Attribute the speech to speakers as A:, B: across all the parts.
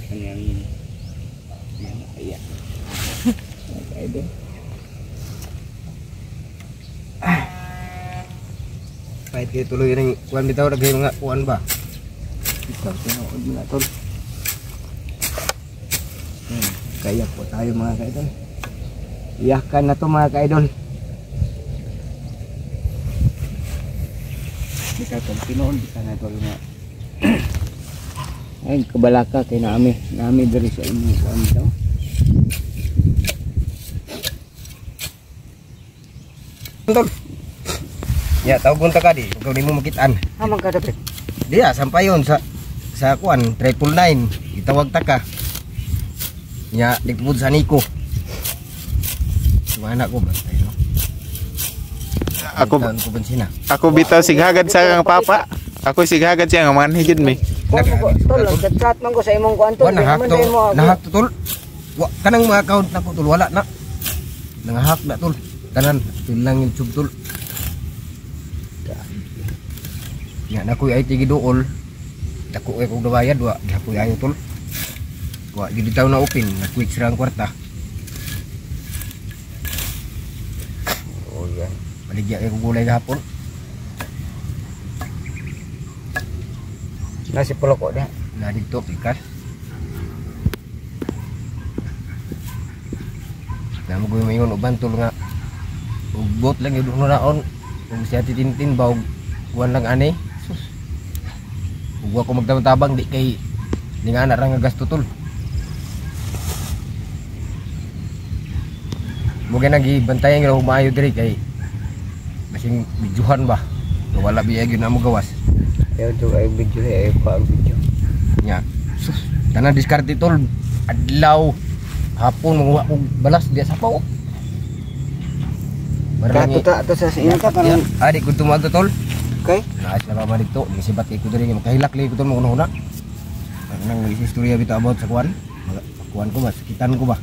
A: Kanyang yan, ayan. Mga idol.
B: Kahit kayo tuloy ng kuwan bitaw, nagay mga kuwan ba?
A: Ikaw, tinood mo na tol. Kaya po tayo mga kaidol. Iyakan na to mga kaidol. Di ka tol, tinood di ka na tol nga. Ay, kabalaka kay naami diri sa inyo kuwan daw.
B: Tol. Ya, tawag punta ka di, ikaw di mo makitaan.
A: Hamang ka dapat.
B: Diya, sampayon sa kuwan, 999, itawag ta ka. Ya, dipud sa Nico. Mga anak ko ba? Tayo.
C: Ako bitaw sighagad sa kang papa. Ako sighagad siya nga manhigid mi.
A: Tol, chat man ko sa imong kuan tol.
B: Nahak to tol. Kanang mga account na ko tol, wala na. Nangahak na tol. Tanan, lang yung tube tol. Ya, nakuy ay tigi dool. Dako ay kog nabayad wa, dakoy ayo tol. Wa di bitaw na open, nakuy sirang kwarta.
A: Oh yan.
B: Baligya kay kog gulay gahapon.
A: Nasi pulo ko dia.
B: Na dito pikas. Namo ko mayon uban tol nga. Ugbot lang yung naon. Kung siya titintin ba kuan lang ani. Sus. Ug ako magtabang di kay di nga ana ra nga gasto tol. Mo gyud nagibantayan gyud maayo diri kay basing bidyuhan ba. Wala biya gyud na mo gawas.
A: Ayaw to ay video ay pa video.
B: Nya. Sus. Tanan diskarte tol. Adlaw hapon manguha og balas di sa paw.
A: Kato ta to sa inyo ka kanang
B: adi ko tumago tol.
A: okay.
B: Naas na ba dito, di sibat kay ko diri makahilak lay ko tol mo una. Nang istorya bitaw about sa kuan. Kuan ko ba, sakitan ko ba.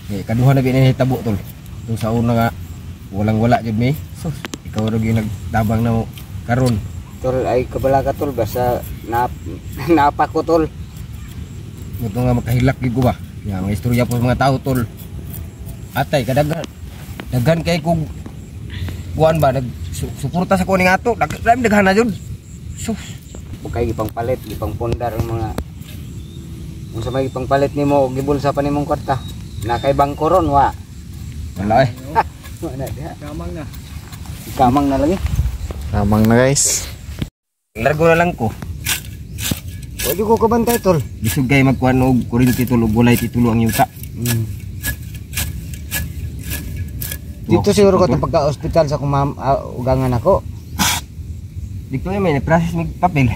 B: Kaduha na binay hitabo tol. Tung sa una nga walang wala jud mi. Sus, ikaw ra gyud nagtabang na mo karon.
A: Tol ay kabalaka tol basta napa ko tol.
B: Muto nga makahilak gid ko ba. Ya, mga istorya po sa mga tao tol. Atay daghan kay kog kuan ba nagsuporta sa kuning ato. Daghan na jud. Sus,
A: Kay gipang palit, gipang pundar ang mga unsa may gipang palit nimo gibulsa pa nimong kwarta. Na kay bangko ron wa.
B: wala eh.
A: Wala diha. Kamang na lagi.
C: Tamang na guys.
B: Largo na lang ko.
A: Pwede ko kabantay tol.
B: Bisog kay magkuan og kuryente tol og walay titulo ang yuta.
A: Dito siguro ko pagka-hospital sa ugangan ako.
B: Dito may process mig papel.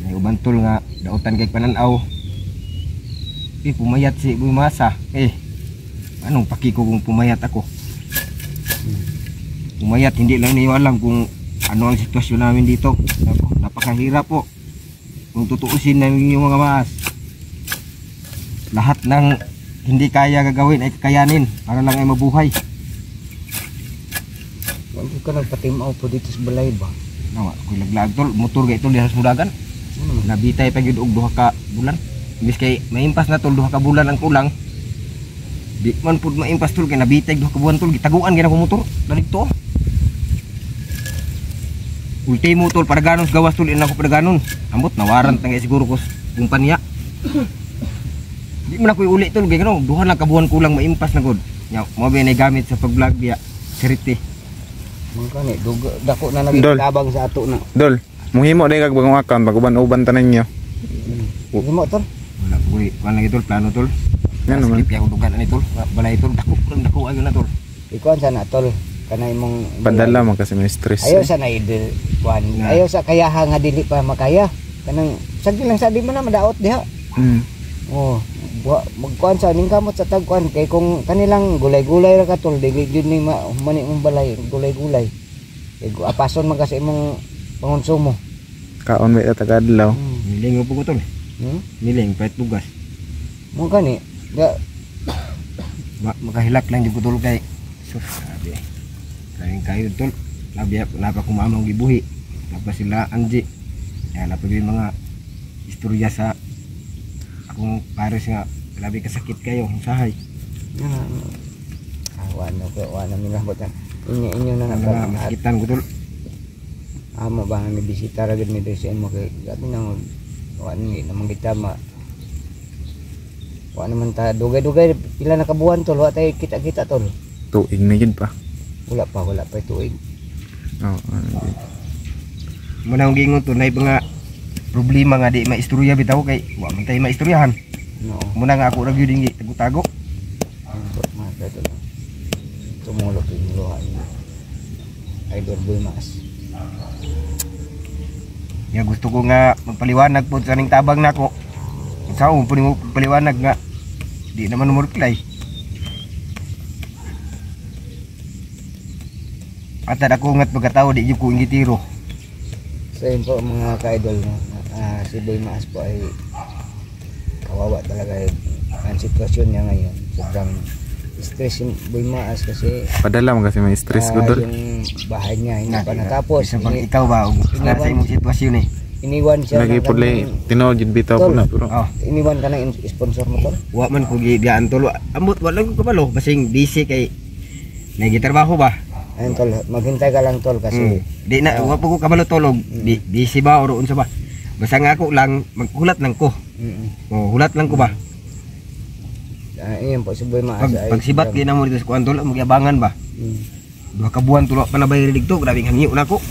B: May uban tol nga dautan kay pananaw. Pumayat si Boy Masa. Anong paki ko kung pumayat ako? Pumayat hindi lang niyo alam kung ano ang sitwasyon namin dito. Napakahirap po. Kung tutuusin namin yung mga maas. Lahat ng hindi kaya gagawin ay kakayanin para lang ay mabuhay.
A: Wala ka nagpatimaw po dito sa balay ba?
B: Nawa, kung laglag tol, motor kay tol diha sa Mudagan. Nabitay pa gyud og 2 ka bulan. Imbis kay maimpas na tol 2 ka bulan ang kulang. Di man pud maimpas tol kay nabitay 2 ka bulan tol gitaguan gyud ang motor. Dito. Ultimo tol para ganon gawas tol ina ko para ganon. Ambot nawaran tangay siguro ko kumpanya. Di man ako uli tol kay gano 2 lang ka buwan kulang maimpas na gud. Nya mo ba ni gamit sa pag-vlog biya. Seriti.
A: Mangka ni dako na nagtabang sa ato na.
C: Dol, muhimo day kag bagong account baguban-uban tanan niyo.
A: Himo tol.
B: Wala ko wala tol plano tol.
C: Yan naman.
B: Skip yung dugan ani tol. Balay tol dako ayo na tol.
A: Ikuan sana tol kanay mong
C: Padala man kasi may stress.
A: ayaw sa na kuan. Ayaw sa kayaha nga dili pa makaya. Kanang sagdi lang sa di man na madaot diha. Oh, magkuan sa ning kamot sa tagkuan kay kung kanilang gulay-gulay ra ka tol dili jud ni mani mong balay gulay-gulay. Kay apason man kasi imong pangonsumo.
C: Kaon may tagadlaw.
B: Miling mo po ko tol. Miling pait bugas.
A: Mo kani ga
B: Makahilak lang jud ko tol kay sus sabi. Kain kayo tol. Labi napa ko mamang gibuhi. Napa sila Anji. Ya napa yung mga istorya sa akong pares nga grabe kasakit kayo usahay.
A: Wano nila bot inyo na
B: Masakitan ko tol.
A: amo ba nga bisita ra gid ni sa imo kay gabi nang wano ni naman kita wa naman ta dugay-dugay pila na kabuan tol wa tay kita-kita tol.
C: Tuig na yun pa.
A: Wala pa tuig.
C: Oo.
B: Muna ang gingon to nay mga problema nga di maistorya bitaw kay wa man tay maistoryahan.
A: No.
B: Muna nga ako ra gyud dingi tago-tago.
A: Mga tol. Tumulog yung luha ni Idol Boy Maas.
B: Ya gusto ko nga magpaliwanag po sa ning tabang nako. Sa mo pud mo paliwanag nga di naman mo reply. Atad ako ngat pagkatao di jud ko ingitiro.
A: So yun po mga ka-idol si Boy Maas po ay kawawa talaga ang sitwasyon niya ngayon. Sobrang stress yung Boy Maas kasi
C: Padala mo kasi may stress ko dol.
A: yung bahay niya hindi pa natapos.
B: Isa pang ikaw ba na sa imong sitwasyon eh.
A: Iniwan siya
C: Lagi po lay tinaw jud bitaw ko na pero
B: Oh,
A: iniwan ka ng sponsor mo tol.
B: wa man ko giyaan tol. Ambot wala ko kabalo basing busy kay nagitrabaho ba.
A: Ayun tol, maghintay ka lang tol kasi
B: Di na wa pa ko kabalo tolog. Di busy ba o unsa ba. Basta nga ako lang maghulat lang ko. Oh, hulat lang ko ba.
A: Ayun po si Boy Maas
B: Pag sibat gyud na mo dito sa kuan tol, magiabangan ba. Duha ka buwan tulo pa na bayar dito, grabe hangyo na ko.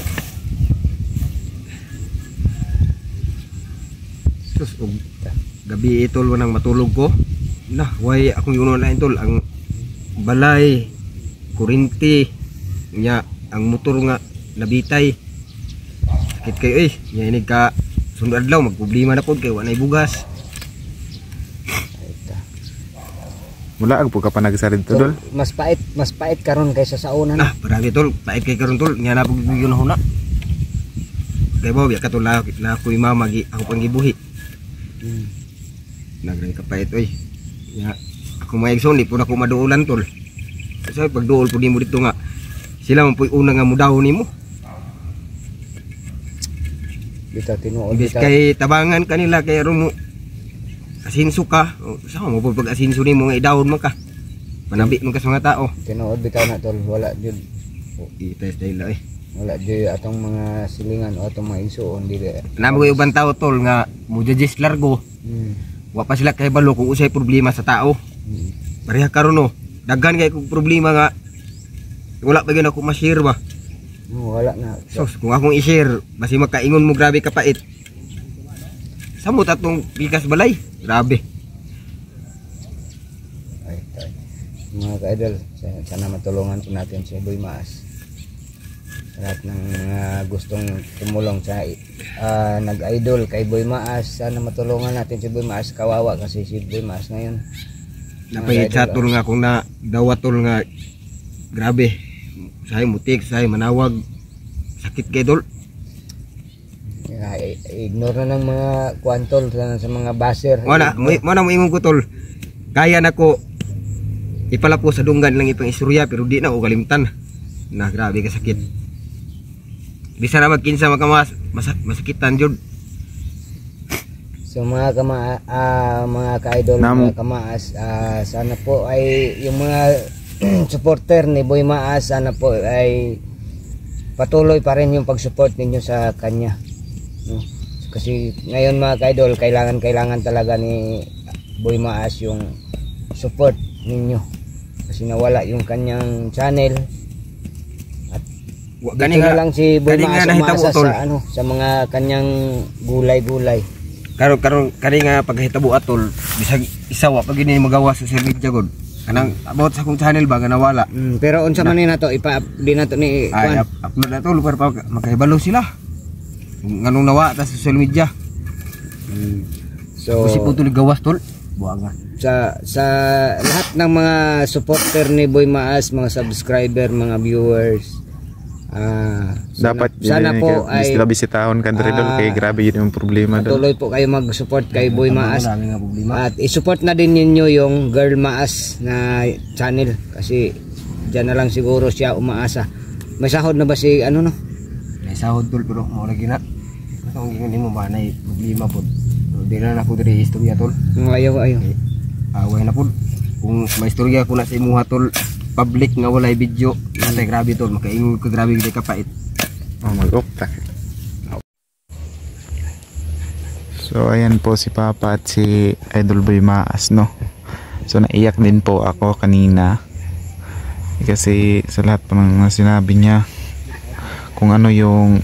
B: Sus gabi itol wanang matulog ko. Nah, way akong yuno na tol ang balay, kurinti, nya ang motor nga nabitay. Sakit kayo nya inig ka sundad adlaw magproblema na pod kay wa nay bugas.
C: wala ag po ka pa nagsarid to dol.
A: mas pait karon kaysa sa una na.
B: Paragi tol, pait kay karon tol, nya na pud yun na. Kay ba biya ka tol na ako mama gi ako pang gibuhi. Nagray ka pait oy. Nya ako maigson di pud ako maduulan tol. Kasi pag duol pud nimo dito nga sila man puy una nga mudaw nimo.
A: Bitaw tinuod
B: Imbes kay tabangan kanila kay aron mo asinso ka. Sa mo pud pag asinso nimo nga idawon man ka. Manabi man ka sa mga tao.
A: tinuod bitaw na tol wala jud
B: Ites dahil
A: wala jud atong mga silingan o atong mga igsuon dili.
B: namo ko ubang tao tol nga mo judges largo. Wa pa sila kay balo kung usay problema sa tao. Pareha karon no. Daghan kay kog problema nga wala pa gyud ako ma-share ba.
A: Wala na.
B: Sus, kung akong i-share, basi makaingon mo grabe kapait. Samot atong bigas balay. Grabe.
A: Ay, mga ka-idol, sana matulungan po natin si Boy Maas. Sa lahat ng gustong tumulong sa nag-idol kay Boy Maas, sana matulungan natin si Boy Maas. Kawawa kasi si Boy Maas ngayon.
B: Napahit sa tol nga kung na dawat tol nga grabe. Say mutik, say manawag. Sakit kay dol.
A: Ignore na ng mga kwantol sa mga baser.
B: Wala mo ingon ko tol. Kaya nako ipalapo sa dunggan lang itong istorya pero di na ko kalimtan. Na grabe ka sakit. Bisa na magkinsa makamas masakitan jud.
A: So mga mga ka-idol, mga kamaas, sana po ay yung mga supporter ni Boy Maas, sana po ay patuloy pa rin yung pag-support ninyo sa kanya, no? Kasi ngayon mga ka-idol, kailangan talaga ni Boy Maas yung support ninyo kasi nawala yung kanyang channel at dito na lang si Boy Maas umasa sa sa mga kanyang gulay-gulay.
B: Karon nga paghitabo atol bisag isawa pag ini magawa sa social media god. Kanang about sa akong channel ba nga nawala.
A: Pero unsa man ni nato ipa-update nato ni
B: Juan. Upload na to lugar pa makahibalo sila. Nganong nawa ta sa social media.
A: So
B: si putol gawas tol. Buanga.
A: Sa lahat ng mga supporter ni Boy Maas, mga subscriber, mga viewers,
C: dapat
A: sana po ay
C: bisitahon kan diri dol kay grabe yun yung problema dol.
A: Tuloy po kayo mag-support kay Boy Maas. At i-support na din ninyo yung Girl Maas na channel kasi diyan na lang siguro siya umaasa. May sahod na ba si ano no?
B: May sahod tol pero mo lagi na. Katong gingon nimo ba nay problema pod. Di na ako diri istorya tol.
A: Ayaw.
B: Away na pud. Kung may istorya ko na sa imuha tol, public nga walay video. Tay grabe tol, makaingon ka grabe gid ka pait.
C: Mag-opta. So ayan po si Papa at si Idol Boy Maas, no. So naiyak din po ako kanina kasi sa lahat po ng sinabi niya, kung ano yung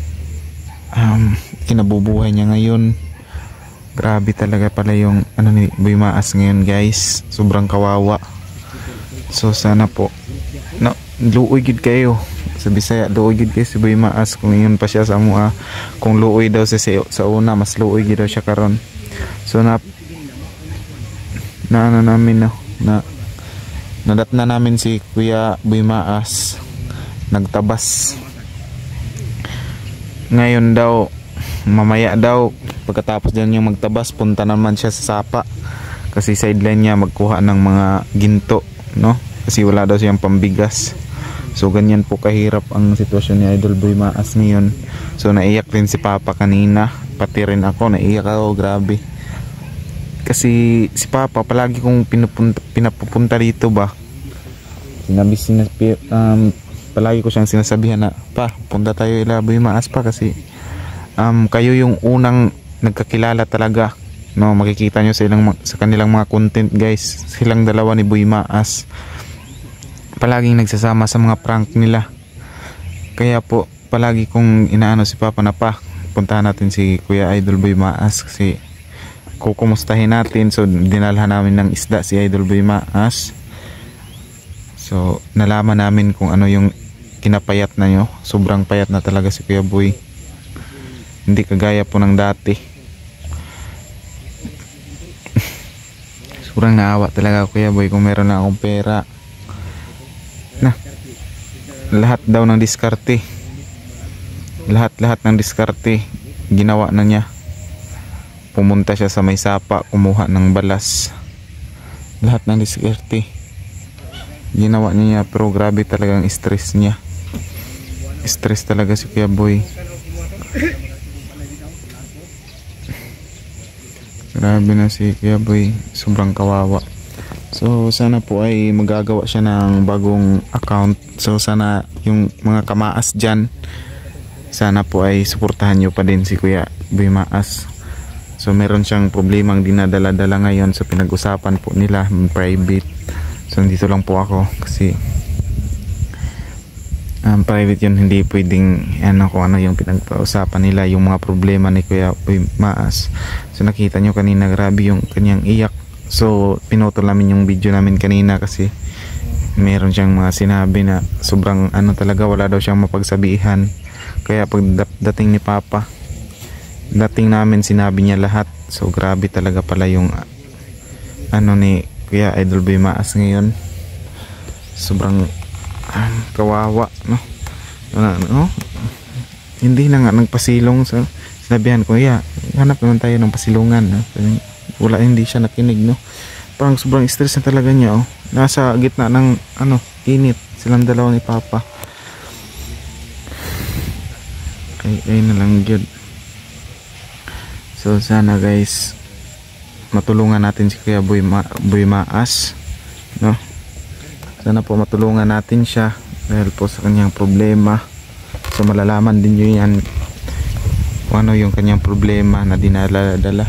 C: kinabubuhay niya ngayon. Grabe talaga pala yung ano ni Boy Maas ngayon, guys. Sobrang kawawa. So sana po luoy gid kayo sa Bisaya, luoy gid kayo si Boy Maas. Kung yun pa siya sa mua, kung luoy daw siya sa una, mas luoy gid daw siya karon. So nadatna namin si Kuya Boy Maas, nagtabas. Ngayon daw, mamaya daw, pagkatapos din yung magtabas, punta naman siya sa Sapa kasi sideline niya magkuha ng mga ginto, no? Kasi wala daw siyang pambigas. So ganyan po kahirap ang sitwasyon ni Idol Boy Maas ngayon. So naiyak din si Papa kanina, pati rin ako naiyak ako, grabe. Kasi si Papa palagi kong pinapupunta dito ba. Palagi ko siyang sinasabihan na, pa, punta tayo ila Boy Maas pa kasi kayo yung unang nagkakilala talaga, no? Makikita nyo sa kanilang mga content, guys. Silang dalawa ni Boy Maas palaging nagsasama sa mga prank nila. Kaya po palagi kong inaano si Papa na, pa, puntahan natin si Kuya Idol Boy Maas kasi kukumustahin natin. So dinalhan namin ng isda si Idol Boy Maas. So nalaman namin kung ano yung kinapayat na nyo. Sobrang payat na talaga si Kuya Boy, hindi kagaya po ng dati. Sobrang naawa talaga Kuya Boy. Kung meron na akong pera na, lahat daw ng diskarte, lahat ng diskarte ginawa na niya. Pumunta siya sa may Sapa, kumuha ng balas, lahat ng diskarte ginawa niya. Pero grabe talagang stress niya. Stress talaga si Kuya Boy. Grabe na si Kuya Boy, sobrang kawawa. So sana po ay magagawa siya ng bagong account. So sana yung mga kamaas dyan, sana po ay suportahan nyo pa din si Kuya Boy Maas. So meron siyang problemang dinadala-dala ngayon. So pinag-usapan po nila private. So dito lang po ako kasi private yun, hindi pwedeng kung ano yung pinag-usapan nila, yung mga problema ni Kuya Boy Maas. So nakita nyo kanina, grabe yung kanyang iyak. So pinutol namin yung video namin kanina kasi meron siyang mga sinabi na sobrang talaga, wala daw siyang mapagsabihan. Kaya pag dating ni Papa, dating namin, sinabi niya lahat. So grabe talaga pala yung ni Kuya Idol Boy Maas ngayon. Sobrang kawawa, no? Hindi na nga nagpasilong. So sinabihan ko, hanap naman tayo ng pasilungan, no? Wala, hindi siya nakinig, no? Parang sobrang stress na talaga niya, oh. Nasa gitna ng init silang dalawa ni Papa. Ay na lang yun. So sana guys, matulungan natin si Kuya Boy Maas, no? Sana po matulungan natin siya dahil po sa kanyang problema. So malalaman din nyo yan kung ano yung kanyang problema na dinala-dala,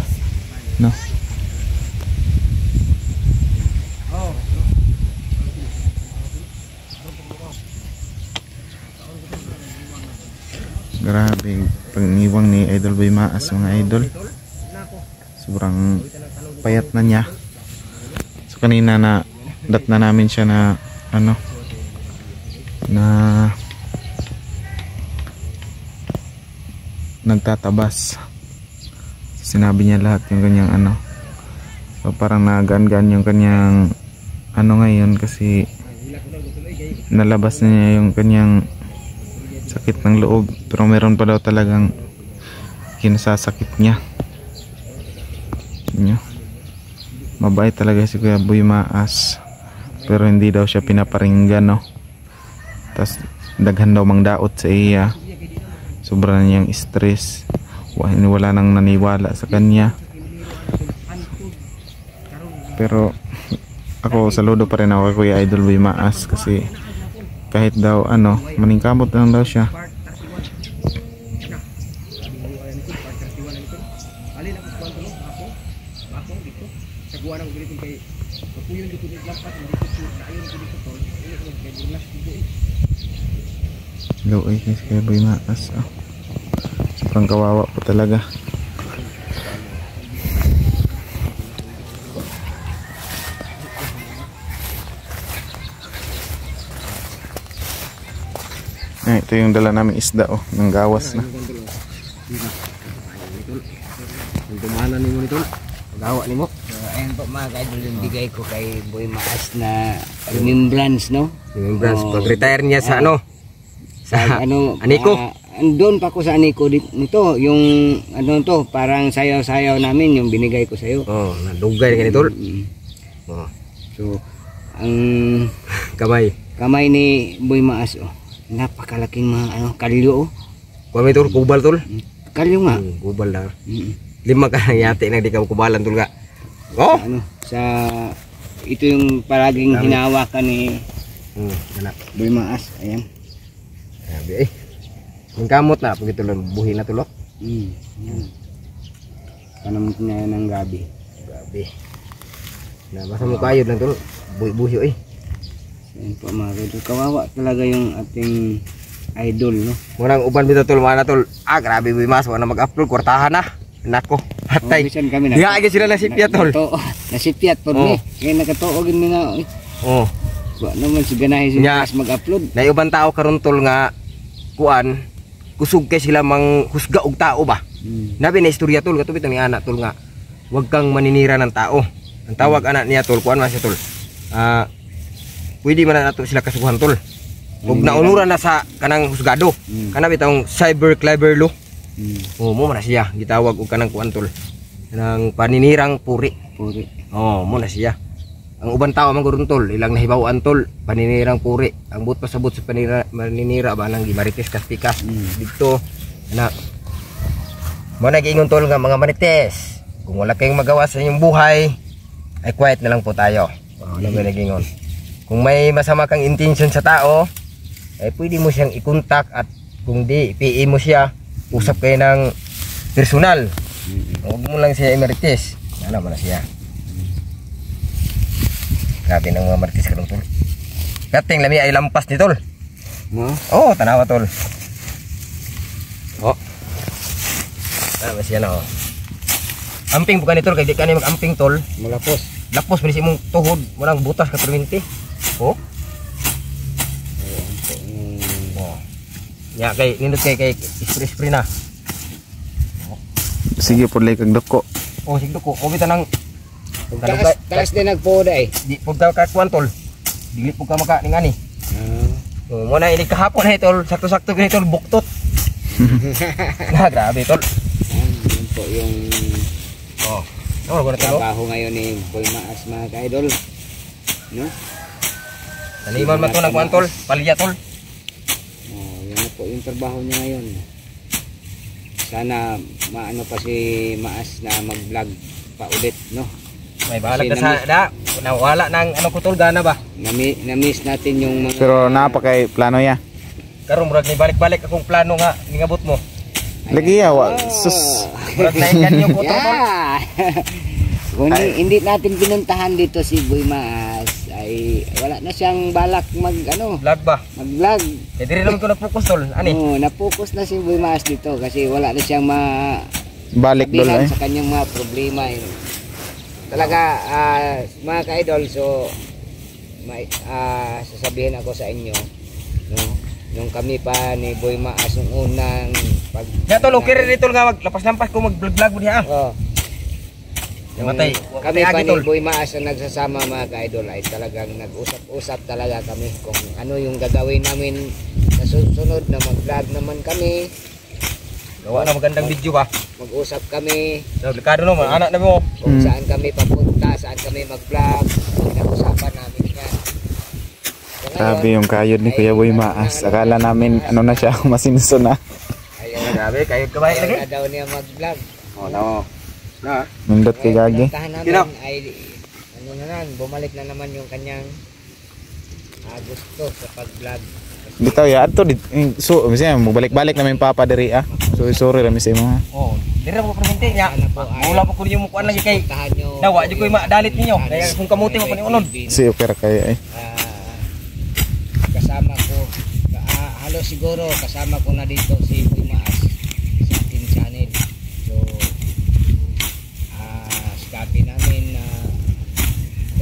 C: no? Grabe pangiwang ni Idol Boy Maas, mga idol. Sobrang payat na niya. So kanina na datna namin siya na nagtatabas. Sinabi niya lahat yung kanyang So parang nagaan-gaan yung kanyang ngayon kasi nalabas na niya yung kanyang sakit ng loob. Pero meron pa daw talagang kinasasakit niya. Mabait talaga si Kuya Boy Maas, pero hindi daw siya pinaparinggan, no? Tas daghan daw mang daot sa iya. Sobra na niyang stress. Wala nang naniwala sa kanya. Pero ako saludo pa rin ako kay Kuya Idol Boy Maas kasi kahit daw ano, maningkamot lang daw siya. Luoy guys kay Boy Maas. Oh. Sobrang kawawa po talaga. Ay, ito yung dala namin isda oh, ng gawas na.
B: Ang dumanan nimo nito. Gawa nimo.
A: So, ayun po mga ka-idol yung bigay ko kay Boy Maas na remembrance, no?
B: Remembrance
A: Oh,
B: pag retire niya sa ano?
A: Sa ano?
B: Aniko.
A: Andun pa ko sa Aniko nito, yung ano to, parang sayaw-sayaw namin yung binigay ko sa iyo.
B: Oh, nadugay ka nito. Oh,
A: So, ang
B: kamay
A: ni Boy Maas, oh, napakalaking mga ano, kalyo, oh.
B: Kuha mo tol, kubal tol.
A: Kalyo nga.
B: Kubal na.
A: Mm.
B: Lima ka nang yate na di ka kubalan tol ka. Oh!
A: Sa ano, sa ito yung palaging hinawakan ni
B: Anak.
A: Boy Maas, ayan.
B: Grabe eh. Yung kamot na, pag ito lang buhi na tulok.
A: Ayan. Panamot niya ng gabi.
B: Grabe. Nabasa mo kayo lang tol. Buhi-buhi eh.
A: Ayan po mga idol. Kawawa talaga yung ating idol, no?
B: Munang uban bitaw tol, mga na tol. Ah, grabe Boy Maas, wala mag-upload, kwartahan na. Nako, hatay.
A: Bisan kami
B: Di agad sila nasipya tol.
A: Nasipyat po ni. Kaya nakatuog yun nga.
B: Oh.
A: Wa naman si ganahe si
B: Nya.
A: Maas mag-upload.
B: Na ubang tao karon tol nga kuan kusog kay sila mang husga og tao ba. Nabi na istorya tol katubit ni anak tol nga wag kang maninira ng tao. Ang tawag anak niya tol kuan man siya tol. Pwede man nato sila kasuhan tol. Ug naunuran na sa kanang husgado. Kana bitong cyber clever law. Mo man na siya gitawag og kanang kuan tol. Kanang paninirang puri. Mo na siya. Ang uban tao man gudun tol, ilang nahibawan tol, paninirang puri. Ang but pasabot sa paninira ba nang gimarites kastikas. Dito na mo nagiingon tol nga mga marites. Kung wala kayong magawa sa inyong buhay, ay quiet na lang po tayo. Ano ba nagingon? Kung may masama kang intention sa tao, ay pwede mo siyang i-contact at kung di, PA mo siya, usap kayo ng personal. Huwag mo lang siya i-marites. Ano mo na siya. Grabe ng mga marites ka tol. Kating lami ay lampas ni tol.
A: No?
B: Oh, tanawa tol. Oh. Tanawa siya na oh. Amping bukan ni tol, kaya di ka na mag-amping tol.
A: Malapos.
B: Lapos mo mong tuhod, mo nang butas ka perminti. Oh. Oh. Ya kay nindot kay spray na.
C: Sige po lay kag dako.
B: Oh, sigdo ko. Obita nang
A: Talas din nagpoda eh.
B: di pud ka kuan tol. Dili pud ka maka ning ani. Oh, mo na ini kahapon ay tol, sakto-sakto kini tol buktot. Na grabe tol.
A: Yun po yung
B: Oh. Ano ba tol?
A: trabaho ngayon ni Boy Maas mga ka-idol. No?
B: Taniman man to nang kuan tol, palya tol.
A: Oh, yun na po yung trabaho niya ngayon. Sana maano pa si Maas na mag-vlog pa ulit, no?
B: May balag ka sa da. Nawala nang ano ko tol gana ba?
A: Na-miss natin yung mga
C: Pero napakay plano ya.
B: Karon murag ni balik-balik akong plano nga ningabot mo.
C: Lagi ya wa sus.
B: Murag na yan yung kuto tol.
A: Yeah. Kung hindi natin pinuntahan dito si Boy Maas ay wala na siyang balak
B: Vlog ba?
A: mag-vlog.
B: Eh diri naman ko na-focus tol. Ani?
A: Oo, na-focus na si Boy Maas dito kasi wala na siyang
C: Balik dol
A: mabilang
C: eh.
A: sa kanyang mga problema. Talaga mga ka-idol, so may sasabihin ako sa inyo, no, nung kami pa ni Boy Maas nung unang pag
B: Ya tol, okay rin tol nga lapas-lampas ko mag-vlog mo diha.
A: oh,
B: Matay.
A: kami pa ni
B: tol.
A: Boy Maas na nagsasama mga ka-idol ay talagang nag-usap-usap talaga kami kung ano yung gagawin namin sa susunod na mag-vlog naman kami.
B: Gawa na magandang video ba?
A: Mag-usap kami
B: Delikado no, anak na mo.
A: kung saan kami papunta, saan kami mag-vlog, pinag-usapan namin yan. So,
C: Grabe yung kayod ni Kuya Boy Maas. Akala namin ano na siya, masinso na.
A: ayun,
B: Grabe, kayo kabay lagi.
A: na daw niya mag-vlog.
B: Oh, no. Na.
C: Nindot kay Gagi.
A: Puntahan
B: Sino?
A: namin ay ano na nan, bumalik na naman yung kanyang gusto sa pag-vlog.
C: Bitaw ya ato so misaya mo balik-balik na may papa diri ah. So sorry ra misay mo.
B: Oh, diri mo permente nya. Wala pa ko niyo mukuan lagi kay.
A: Tahan nyo.
B: Dawa di ko madalit ninyo. Kaya kung kamuti mo pa ni unod.
C: Si opera kaya eh.
A: Kasama ko halos siguro kasama ko na dito si Buimaas sa ating channel. So sikapi namin na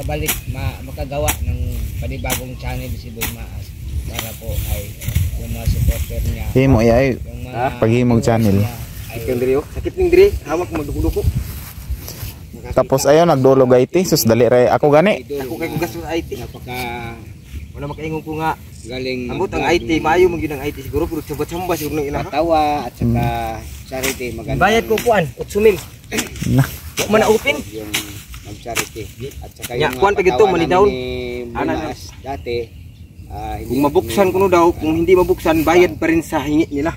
A: kabalik makagawa ng panibagong channel si Buimaas para po ay yung mga supporter niya.
C: Himo ay
A: Yung mga
C: paghimog channel.
B: Sakit diri oh. Sakit ning diri. Hawak magduko-duko.
C: Tapos ayo nagdulog IT sus dali ra ako gani.
B: Ako kay gastos IT.
A: Napaka
B: Wala makaingon ko nga.
A: galing
B: Ambot ang IT, maayo mo gyud ang IT siguro pero sabot-samba siguro nang ila.
A: tawa at saka charity maganda.
B: Bayad ko kuan 8,000.
C: Na.
B: Wa man na open.
A: Yung mag-charity at saka
B: Ya,
A: yung
B: kuwan pa gito,
A: katawan
B: money
A: namin
B: down.
A: ni Buimaas dati
B: Kung mabuksan ko no daw, kung hindi mabuksan bayad pa rin sa hingi nila.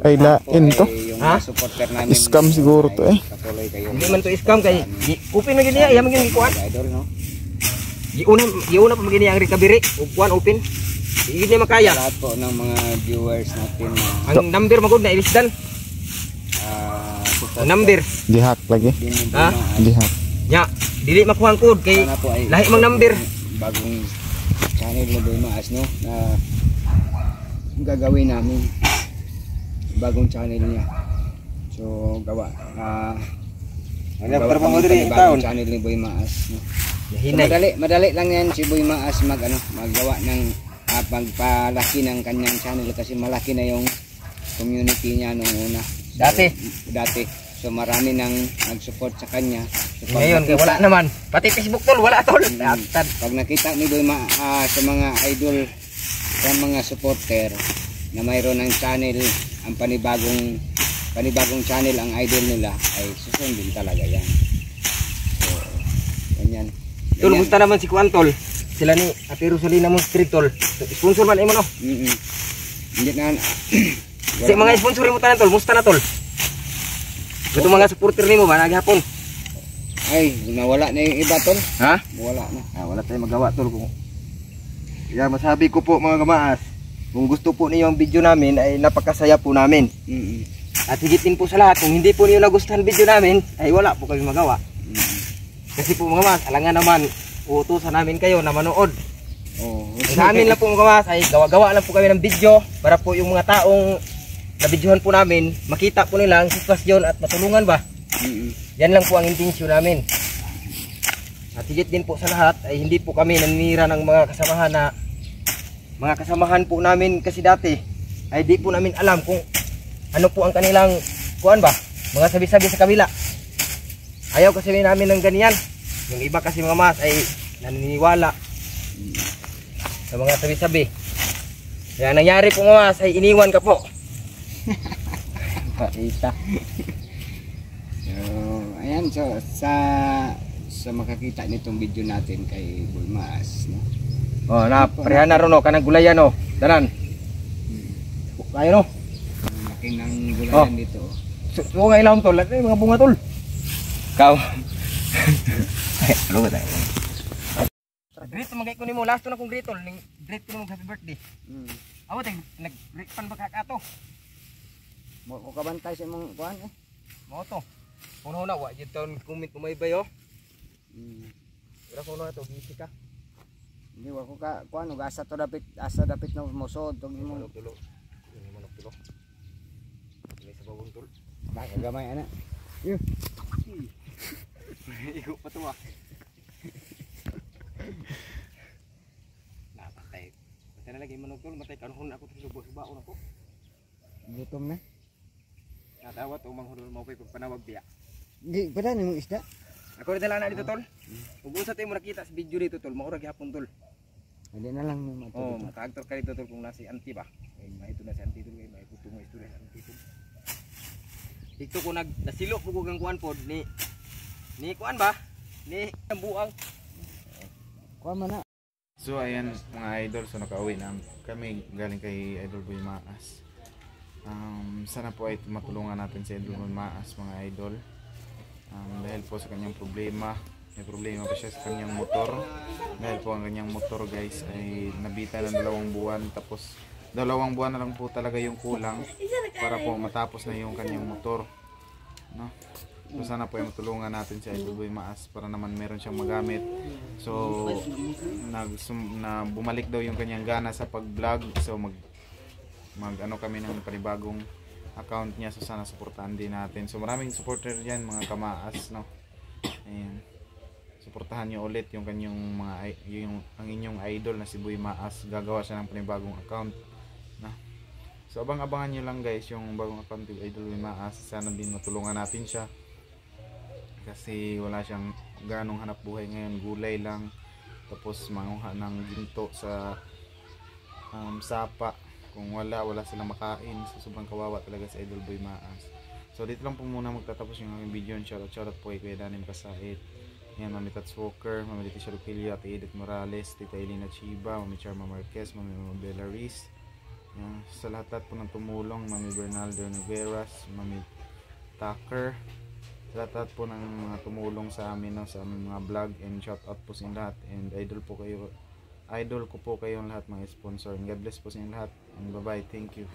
C: Ay lain to.
A: Yung
B: Ha?
A: mga supporter namin
C: Scam siguro to eh.
A: Patuloy kayo.
B: Hindi man to scam kay open na gyud niya, iya man gyud kuan.
A: Idol no.
B: Giuna pa magini ang recovery ug kuan open. Hindi niya makaya.
A: Lahat po ng mga viewers natin na
B: Ang number magud na ilisdan.
A: support
B: Ang number.
C: Gihack lagi.
A: din ni
B: Ha?
A: Buimaas.
C: Gihack.
B: Nya, dili makuha ang code kay
A: Sana po ay
B: lahi mang number.
A: bagong channel ni Buimaas no na gagawin namin bagong channel niya. So gawa
B: Pero mo diri taon.
A: channel ni Buimaas no. So,
B: Hinay.
A: madali lang yan si Buimaas maggawa ng pagpalaki ng kanyang channel kasi malaki na yung community niya nung una. Dati. So marami nang nag-support sa kanya. So,
B: Ngayon kay wala naman. Pati Facebook tol wala tol.
A: Pag nakita ni Buimaas sa mga idol sa mga supporter na mayroon ng channel, ang panibagong channel ang idol nila ay susundin talaga yan. So, ganyan.
B: Tol, musta naman si Kuan tol? Sila ni Ate Rosalina mo street tol. Sponsor man imo no.
A: Hindi na
B: Si mga sponsor mo tanan tol, musta na tol? Ito mga supporter nimo ba naghapon?
A: ay nawala na yung iba tol.
B: Ha?
A: Wala na.
B: Wala tayong magawa tol kung. Kaya masabi ko po mga gamaas, kung gusto po niyo ang video namin ay napakasaya po namin. At higit din po sa lahat, kung hindi po niyo nagustuhan video namin, ay wala po kami magawa. Kasi po mga mas, alangan naman, uutusan namin kayo na manood. Sa amin lang po mga mas, ay gawa-gawa lang po kami ng video para po yung mga taong nabidyohan po namin, makita po nila ang sitwasyon at matulungan ba. Yan lang po ang intensyon namin. At higit din po sa lahat, ay hindi po kami naninira ng mga kasamahan po namin kasi dati, ay di po namin alam kung ano po ang kanilang kuan ba, mga sabi-sabi sa kabila. Ayaw kasi namin ng ganyan. Yung iba kasi mga mas ay naniniwala sa mga sabi-sabi. Kaya nangyari po mga mas ay iniwan ka po.
A: Pakita. So, ayan so sa makakita nitong video natin kay Buimaas no.
B: Oh, na pareha na ron no, kanang gulayan no. Danan. Kayo no.
A: Laking ng gulayan dito.
B: So nga ilawom tol, mga bunga tol. Kau. Ano ba tayo? Greet magay ko nimo last na kong greet tol, ning greet ko nimo happy birthday. Awo tag nag-greet pan ba ka to?
A: Mo ko kabantay sa imong kuan eh.
B: Mo to. Kuno na wa jud taon comment mo may bayo. Ira kuno na to busy ka.
A: Hindi wa ko ka kuan ug asa dapit na musod tong imong
B: Tulo. Ini manok tulo. Ini sa bawon tol.
A: ba gamay ana.
B: Igo pa to ah. Napatay. Patay na lagi manok tol, matay kanhon ako sa subo-subaon ako.
A: Gutom na.
B: Natawat o manghudol mo pa panawag biya.
A: Di pala nimong isda.
B: Ako rin dala na dito tol. Ug unsa tayo mo nakita sa video dito tol, maurag gyapon tol.
A: Hindi na lang mo
B: Oh,
A: matulog.
B: makaagtor ka dito tol kung nasi auntie ba. Ay mahito na si auntie tol, may puto mo istorya sa auntie tol. Dito ko nasilo ko kung kuan pod ni kuan ba? Ni ang buang.
A: Kuan man na.
C: So ayan mga idol, so nakauwi na kami galing kay Idol Buimaas. Sana po ay matulungan natin si Idol Buimaas mga idol. Dahil po sa kanyang problema, may problema pa siya sa kanyang motor. Dahil po ang kanyang motor guys ay nabita ng 2 buwan, tapos 2 buwan na lang po talaga yung kulang para po matapos na yung kanyang motor, no? So sana po ay matulungan natin si Idol Boy Maas para naman meron siyang magamit. So bumalik daw yung kanyang gana sa pag-vlog. So mag ano kami ng panibagong account niya. So sana suportahan din natin. So maraming supporter diyan mga kamaas, no? Ayan. Suportahan niyo ulit yung kanyang ang inyong idol na si Boy Maas. Gagawa siya ng panibagong account, no? So abang-abangan niyo lang guys yung bagong account ni Idol Boy Maas. Sana din matulungan natin siya. Kasi wala siyang ganong hanap buhay ngayon, gulay lang, tapos manguha ng ginto sa sapa. Kung wala silang makain, so sobrang kawawa talaga sa Idol Boy Maas. So dito lang po muna magtatapos yung aming video. Shoutout po kay Kuya Danim Kasait, yan, Mami Tats Walker, Mami Leticia Ruquillo, Ate Edith Morales, Tita Elena Chiba, Mami Charma Marquez, Mami Bella Riz, yan, sa lahat po ng tumulong, Mami Bernaldo Nogueras, Mami Tucker, sa lahat po ng mga tumulong sa amin, no, sa aming mga vlog, and shout out po sa inyo lahat, and idol ko po kayong lahat mga sponsor, and God bless po sa inyo lahat, and bye bye, thank you.